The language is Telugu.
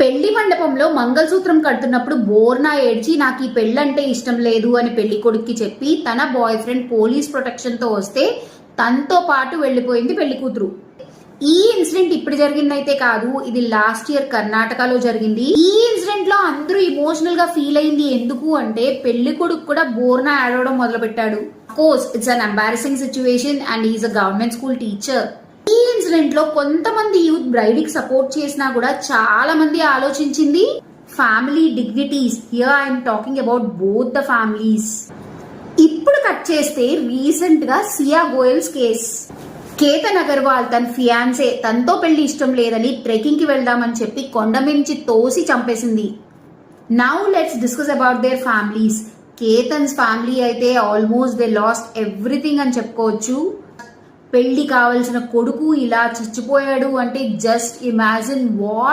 పెళ్లి మండపంలో మంగళసూత్రం కడుతున్నప్పుడు బోర్నా ఏడ్చి నాకు ఈ పెళ్ళంటే ఇష్టం లేదు అని పెళ్లి కొడుక్కి చెప్పి తన బాయ్ ఫ్రెండ్ పోలీస్ ప్రొటెక్షన్ తో వస్తే తనతో పాటు వెళ్లిపోయింది పెళ్లి కూతురు. ఈ ఇన్సిడెంట్ ఇప్పుడు జరిగిందైతే కాదు, ఇది లాస్ట్ ఇయర్ కర్ణాటకలో జరిగింది. ఈ ఇన్సిడెంట్ లో అందరూ ఇమోషనల్ గా ఫీల్ అయింది. ఎందుకు అంటే పెళ్లి కొడుకు కూడా బోర్నా ఆడవడం మొదలు పెట్టాడు. Course it's an embarrassing situation and is a government school teacher. ఈ ఇన్సిడెంట్ లో కొంతమంది యూత్ బ్రైడ్ కి సపోర్ట్ చేసినా కూడా చాలా మంది ఆలోచించింది family dignities. Here I'm talking about both the families. ఇప్పుడు కట్ చేస్తే రీసెంట్ గా సియా గోయల్స్ కేస్. కేతన్ అగర్వాల్ తన ఫియాన్సే తనతో పెళ్లి ఇష్టం లేదని ట్రెక్కింగ్ కి వెళ్దామని చెప్పి కొండ మించి తోసి చంపేసింది. Now let's discuss about their families. Ketan's family అయితే ఆల్మోస్ట్ దే లాస్ట్ ఎవ్రీథింగ్ అని చెప్పుకోవచ్చు. పెళ్లి కావాల్సిన కొడుకు ఇలా చచ్చిపోయాడు అంటే జస్ట్ ఇమాజిన్ వాట్